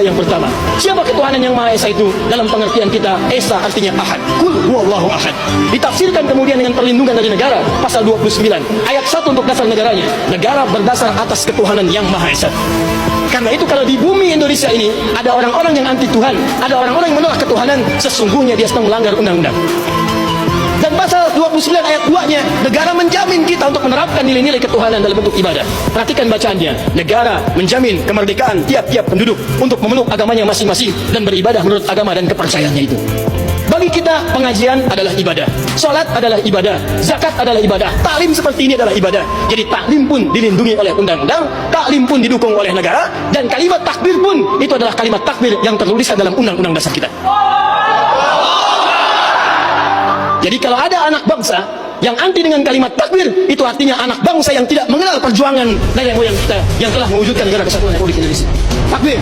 yang pertama. Siapa ketuhanan yang Maha Esa itu? Dalam pengertian kita, Esa artinya ahad. Qul huwallahu ahad. Ditafsirkan kemudian dengan perlindungan dari negara. Pasal 29 ayat 1 untuk dasar negaranya. Negara berdasar atas ketuhanan yang Maha Esa. Karena itu kalau di bumi Indonesia ini ada orang-orang yang anti Tuhan, ada orang-orang yang menolak ketuhanan, sesungguhnya dia sedang melanggar undang-undang. Dan pasal 29 ayat 2-nya, negara menjamin kita untuk menerapkan nilai-nilai ketuhanan dalam bentuk ibadah. Perhatikan bacaannya. Negara menjamin kemerdekaan tiap-tiap penduduk untuk memeluk agamanya masing-masing dan beribadah menurut agama dan kepercayaannya itu. Bagi kita, pengajian adalah ibadah, sholat adalah ibadah, zakat adalah ibadah, taklim seperti ini adalah ibadah. Jadi taklim pun dilindungi oleh undang-undang, taklim pun didukung oleh negara, dan kalimat takbir pun itu adalah kalimat takbir yang tertulis dalam undang-undang dasar kita. Jadi kalau ada anak bangsa yang anti dengan kalimat takbir, itu artinya anak bangsa yang tidak mengenal perjuangan nenek moyang kita yang telah mewujudkan negara kesatuan Republik Indonesia. Takbir.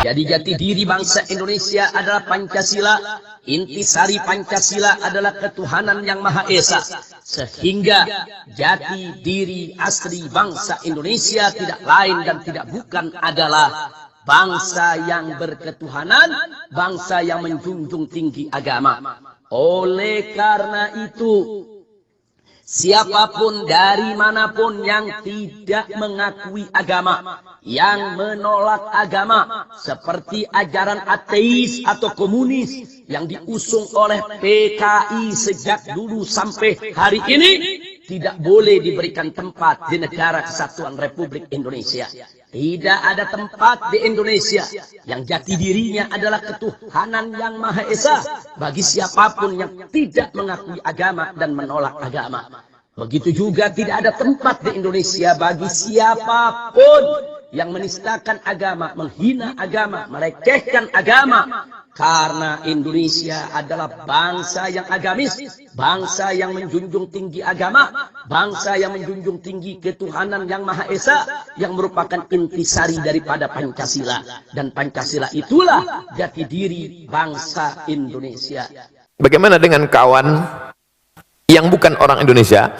Jadi jati diri bangsa Indonesia adalah Pancasila. Intisari Pancasila adalah ketuhanan yang Maha Esa. Sehingga jati diri asli bangsa Indonesia tidak lain dan tidak bukan adalah bangsa yang berketuhanan, bangsa yang menjunjung tinggi agama. Oleh karena itu, siapapun dari manapun yang tidak mengakui agama, yang menolak agama, seperti ajaran ateis atau komunis yang diusung oleh PKI sejak dulu sampai hari ini, tidak boleh diberikan tempat di negara kesatuan Republik Indonesia. Tidak ada tempat di Indonesia yang jati dirinya adalah ketuhanan yang Maha Esa bagi siapapun yang tidak mengakui agama dan menolak agama. Begitu juga tidak ada tempat di Indonesia bagi siapapun yang menistakan agama, menghina agama, melecehkan agama. Karena Indonesia adalah bangsa yang agamis, bangsa yang menjunjung tinggi agama, bangsa yang menjunjung tinggi ketuhanan yang Maha Esa, yang merupakan intisari daripada Pancasila. Dan Pancasila itulah jati diri bangsa Indonesia. Bagaimana dengan kawan yang bukan orang Indonesia,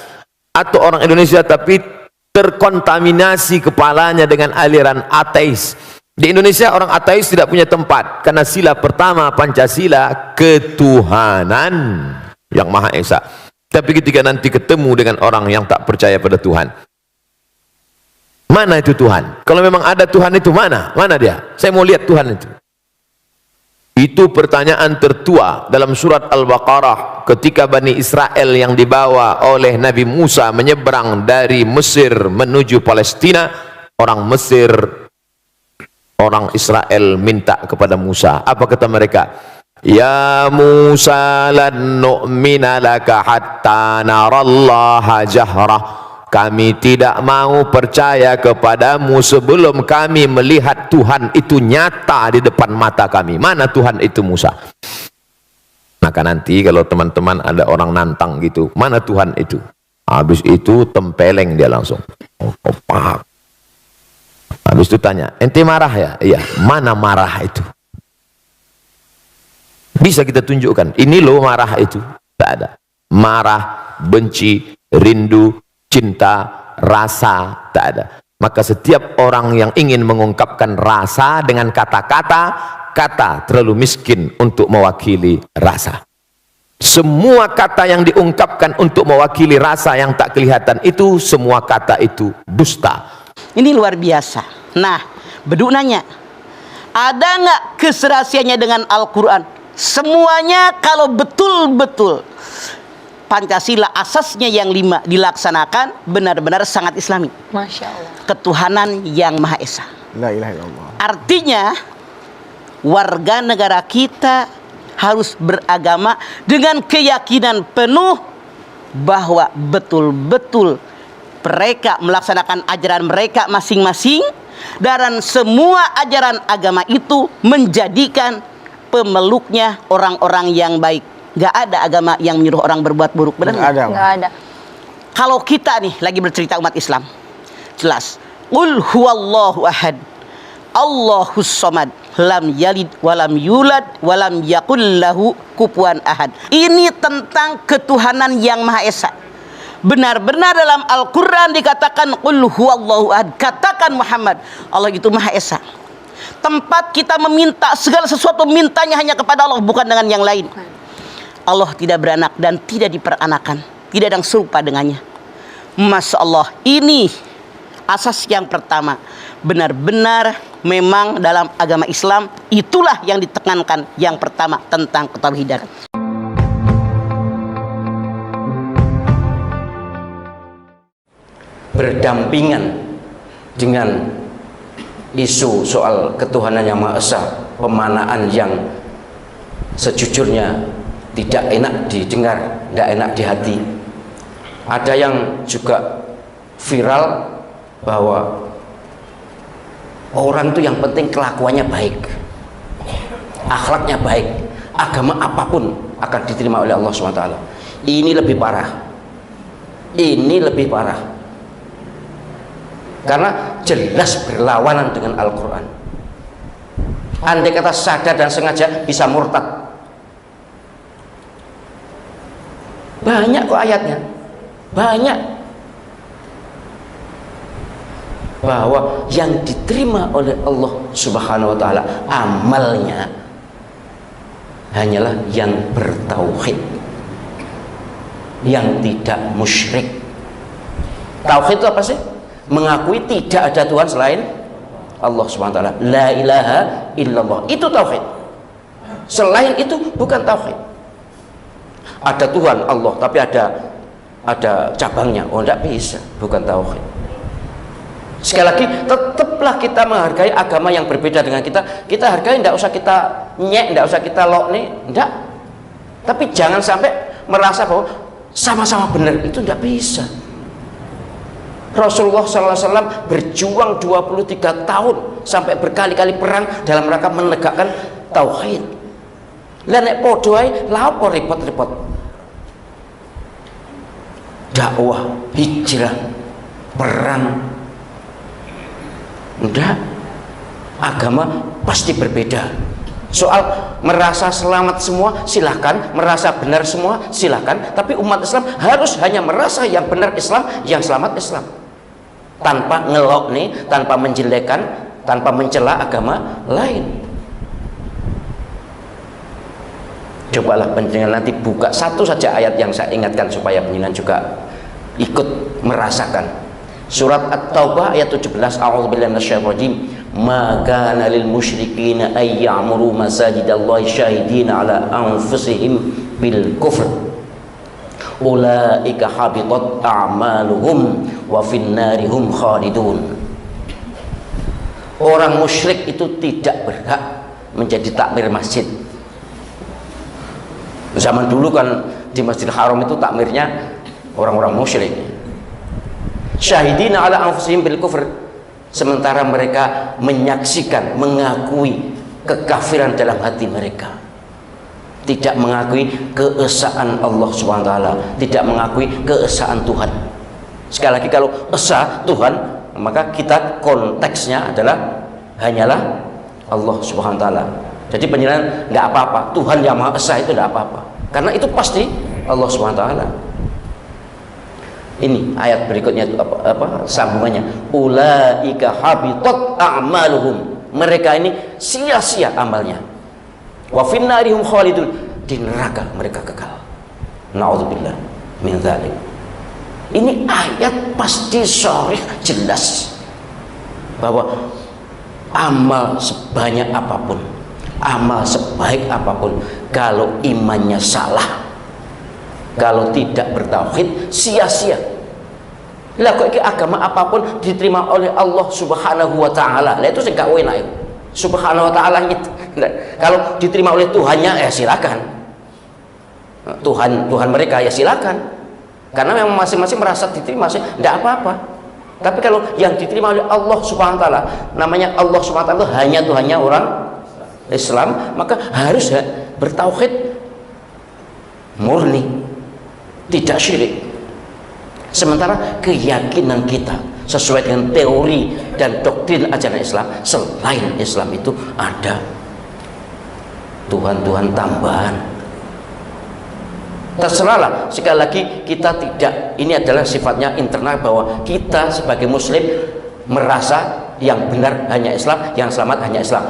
atau orang Indonesia tapi terkontaminasi kepalanya dengan aliran ateis? Di Indonesia orang ateis tidak punya tempat, karena sila pertama Pancasila ketuhanan yang Maha Esa. Tapi ketika nanti ketemu dengan orang yang tak percaya pada Tuhan, mana itu Tuhan? Kalau memang ada Tuhan itu mana? Mana dia? Saya mau lihat Tuhan itu. Itu pertanyaan tertua dalam surat Al-Baqarah ketika Bani Israel yang dibawa oleh Nabi Musa menyeberang dari Mesir menuju Palestina. Orang Mesir, orang Israel minta kepada Musa, apa kata mereka? Ya Musa lan nu'mina laka hatta narallaha jahrah. Kami tidak mau percaya kepadamu sebelum kami melihat Tuhan itu nyata di depan mata kami. Mana Tuhan itu Musa? Maka nanti kalau teman-teman ada orang nantang gitu, mana Tuhan itu? Habis itu tempeleng dia langsung. Oh, paham. Habis itu tanya, ente marah ya? Iya. Mana marah itu? Bisa kita tunjukkan, ini loh marah itu. Tak ada. Marah, benci, rindu, cinta, rasa, tak ada. Maka setiap orang yang ingin mengungkapkan rasa dengan kata-kata, kata terlalu miskin untuk mewakili rasa. Semua kata yang diungkapkan untuk mewakili rasa yang tak kelihatan itu, semua kata itu dusta. Ini luar biasa. Nah, Beduk nanya, ada nggak keserasiannya dengan Al-Quran? Semuanya kalau betul-betul Pancasila asasnya yang 5 dilaksanakan, benar-benar sangat Islami. Masya Allah. Ketuhanan yang Maha Esa. La ilaha illallah. Artinya warga negara kita harus beragama dengan keyakinan penuh bahwa betul-betul mereka melaksanakan ajaran mereka masing-masing, dan semua ajaran agama itu menjadikan pemeluknya orang-orang yang baik. Gak ada agama yang menyuruh orang berbuat buruk, benar nggak? Nggak ada. Kalau kita nih lagi bercerita umat Islam, jelas. Qul huwallahu ahad, Allahus somad, lam yalid walam yulad walam yakul lahu kufuwan ahad. Ini tentang ketuhanan yang Maha Esa. Benar-benar dalam Al-Quran dikatakan Qul huwallahu ahad, katakan Muhammad, Allah itu Maha Esa. tempat kita meminta segala sesuatu, mintanya hanya kepada Allah, bukan dengan yang lain. Allah tidak beranak dan tidak diperanakan, tidak ada yang serupa dengannya. Masya Allah, ini asas yang pertama. Benar-benar memang dalam agama Islam itulah yang ditekankan yang pertama, tentang ketauhidan. Berdampingan dengan isu soal ketuhanan yang Maha Esa, pemanaan yang sejujurnya tidak enak didengar, tidak enak di hati. Ada yang juga viral bahwa orang itu yang penting kelakuannya baik, akhlaknya baik, agama apapun akan diterima oleh Allah SWT. Ini lebih parah. Ini lebih parah. Karena jelas berlawanan dengan Al-Quran. Andai kata sadar dan sengaja bisa murtad. Banyak kok ayatnya, banyak. Bahwa yang diterima oleh Allah Subhanahu wa Ta'ala amalnya hanyalah yang bertauhid, yang tidak musyrik. Tauhid itu apa sih? Mengakui tidak ada Tuhan selain Allah Subhanahu wa Ta'ala. La ilaha illallah, itu tauhid. Selain itu bukan tauhid. Ada Tuhan Allah tapi ada cabangnya, oh tidak bisa, bukan tauhid. Sekali lagi, tetaplah kita menghargai agama yang berbeda dengan kita. Kita hargai, tidak usah kita nyek, tidak usah kita lokne, tidak. Tapi jangan sampai merasa bahwa sama-sama benar, itu tidak bisa. Rasulullah SAW berjuang 23 tahun sampai berkali-kali perang dalam rangka menegakkan tauhid. Lah nek padha ae lha apa repot-repot? Dakwah, hijrah, perang. Enggak. Agama pasti berbeda. Soal merasa selamat semua silahkan, merasa benar semua silahkan, tapi umat Islam harus hanya merasa yang benar Islam, yang selamat Islam, tanpa ngelok nih, tanpa menjelekkan, tanpa mencela agama lain. Cobalah penjenengan nanti buka satu saja ayat yang saya ingatkan supaya penjenengan juga ikut merasakan. Surat At-Taubah ayat 17, A'udzubillahi minasyaitonir rajim. Ma kana lil musyrikina ay ya'muru masajidallahi syahidina ala anfusihim bil kufr. Ulaika habitat a'maluhum wa finnarihum khalidun. Orang musyrik itu tidak berhak menjadi takmir masjid. Zaman dulu kan di Masjidil Haram itu takmirnya orang-orang musyrik. Syahidina ala anfusihim bil kufr, sementara mereka menyaksikan, mengakui kekafiran dalam hati mereka, tidak mengakui keesaan Allah Subhanahu wa Ta'ala, tidak mengakui keesaan Tuhan. Sekali lagi, kalau esa Tuhan, maka kita konteksnya adalah hanyalah Allah Subhanahu wa Ta'ala. Jadi penjelasan nggak apa-apa, Tuhan yang Maha Esa itu nggak apa-apa, karena itu pasti Allah Subhanahu wa Ta'ala. Ini ayat berikutnya itu apa sambungannya? Ulaika habitat a'maluhum, mereka ini sia-sia amalnya. Wa finnarihum khalidun, di neraka mereka kekal. Na'udzubillah min dzalik. Ini ayat pasti sharih jelas bahwa amal sebanyak apapun, amal sebaik apapun, kalau imannya salah, kalau tidak bertauhid, sia-sia. Lah kok iki agama apapun diterima oleh Allah Subhanahu wa Ta'ala. Lah itu sing gak enak itu. Subhanahu wa Ta'ala itu. Kalau diterima oleh Tuhannya ya silakan. Tuhan mereka ya silakan. Karena memang masing-masing merasa diterima sih, enggak apa-apa. Tapi kalau yang diterima oleh Allah Subhanahu wa Ta'ala, namanya Allah Subhanahu wa Ta'ala itu hanya Tuhannya orang Islam, maka harus bertauhid murni, tidak syirik. Sementara keyakinan kita sesuai dengan teori dan doktrin ajaran Islam, selain Islam itu ada Tuhan-Tuhan tambahan. Terserahlah, sekali lagi kita tidak, ini adalah sifatnya internal, bahwa kita sebagai muslim merasa yang benar hanya Islam, yang selamat hanya Islam.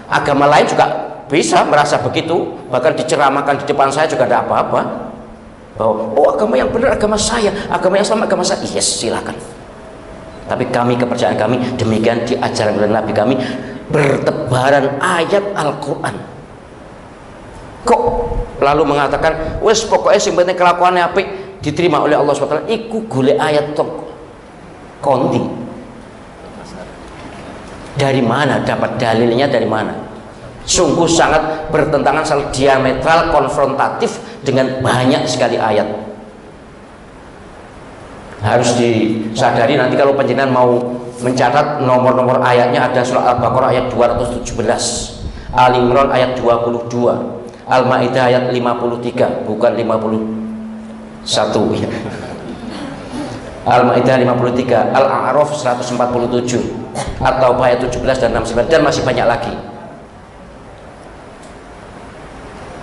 Agama lain juga bisa merasa begitu, bahkan diceramahkan di depan saya juga ada apa-apa, bahwa oh agama yang benar agama saya, agama yang selamat agama saya. Yes, silakan. Tapi kami, kepercayaan kami demikian diajarkan oleh Nabi kami, bertebaran ayat Al-Quran. Kok lalu mengatakan wes pokoknya sing penting kelakuannya apik diterima oleh Allah SWT, iku golek ayat tok konti. Dari mana dapat dalilnya, dari mana? Sungguh sangat bertentangan, sangat diametral, konfrontatif dengan banyak sekali ayat. Harus disadari nanti kalau penjenengan mau mencatat nomor-nomor ayatnya, ada surah Al-Baqarah ayat 217, Ali Imran ayat 22, Al-Maidah ayat 53, bukan 51 ya. Al-Maidah 53, Al-A'raf 147, atau ayat 17 dan 69, dan masih banyak lagi.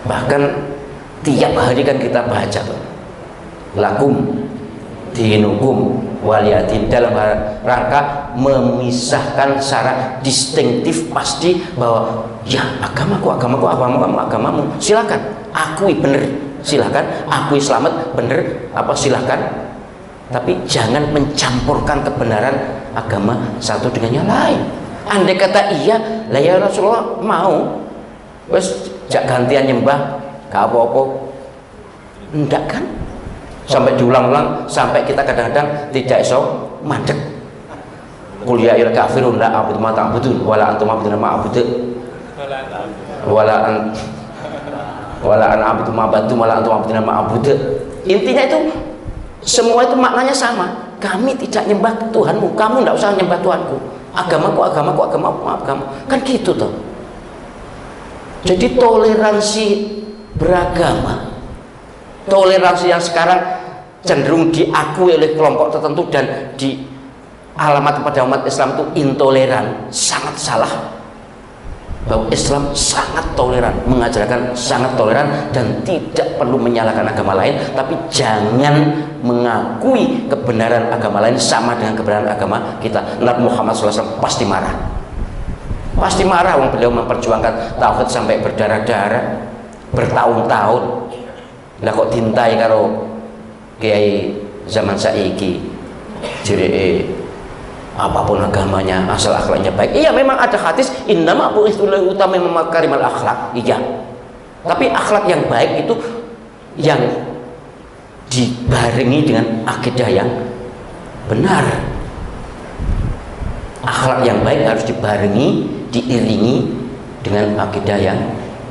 Bahkan tiap hari kan kita baca lakum dinukum waliyadin, dalam rangka memisahkan secara distintif pasti bahwa ya agamaku, agamamu, silakan akui bener, silakan akui selamat bener, apa silakan, tapi jangan mencampurkan kebenaran agama satu dengan yang lain. Andai kata iya, lah ya Rasulullah mau wes jak gantian nyembah gak apa-apa, enggak kan? Sampai diulang-ulang, sampai kita kadang-kadang tidak iso mandek. Qul ya ayyuhal kafirun la a'budu ma ta'budun wala antum a'buduna ma a'budu wala an a'budu ma ta'budun wala antum a'buduna ma a'budu. Intinya itu semua itu maknanya sama. Kami tidak nyembah Tuhanmu, kamu tidak usah nyembah Tuhanku. Agamaku. Kan gitu toh. Jadi toleransi beragama, toleransi yang sekarang cenderung diakui oleh kelompok tertentu dan di alamat kepada umat Islam itu intoleran, sangat salah. Bahwa Islam sangat toleran, mengajarkan sangat toleran dan tidak perlu menyalahkan agama lain, tapi jangan mengakui kebenaran agama lain sama dengan kebenaran agama kita. Nabi Muhammad SAW pasti marah, wong beliau memperjuangkan tauhid sampai berdarah-darah bertahun-tahun. Lah kok dintai karo kiai zaman saiki jere apapun agamanya asal akhlaknya baik. Iya memang ada hadis innama bu'itsu li utammima makarimal akhlak, iya, tapi akhlak yang baik itu yang dibarengi dengan akidah yang benar. Akhlak yang baik harus dibarengi, diiringi dengan akidah yang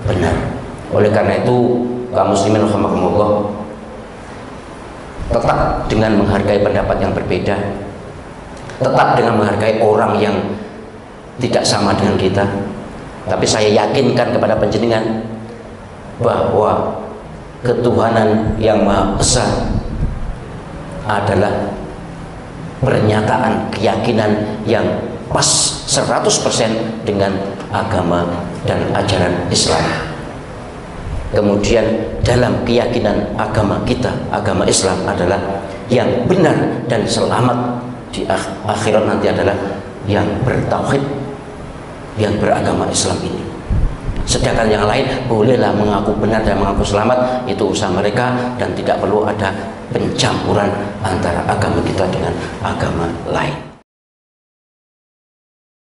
benar. Oleh karena itu kaum muslimin rahimakumullah, tetap dengan menghargai pendapat yang berbeda, tetap dengan menghargai orang yang tidak sama dengan kita, tapi saya yakinkan kepada panjenengan bahwa ketuhanan yang Maha Esa adalah pernyataan keyakinan yang pas 100% dengan agama dan ajaran Islam. Kemudian dalam keyakinan agama kita, agama Islam adalah yang benar dan selamat di akhirat nanti adalah yang bertauhid, yang beragama Islam ini. Sedangkan yang lain bolehlah mengaku benar dan mengaku selamat, itu usaha mereka dan tidak perlu ada pencampuran antara agama kita dengan agama lain.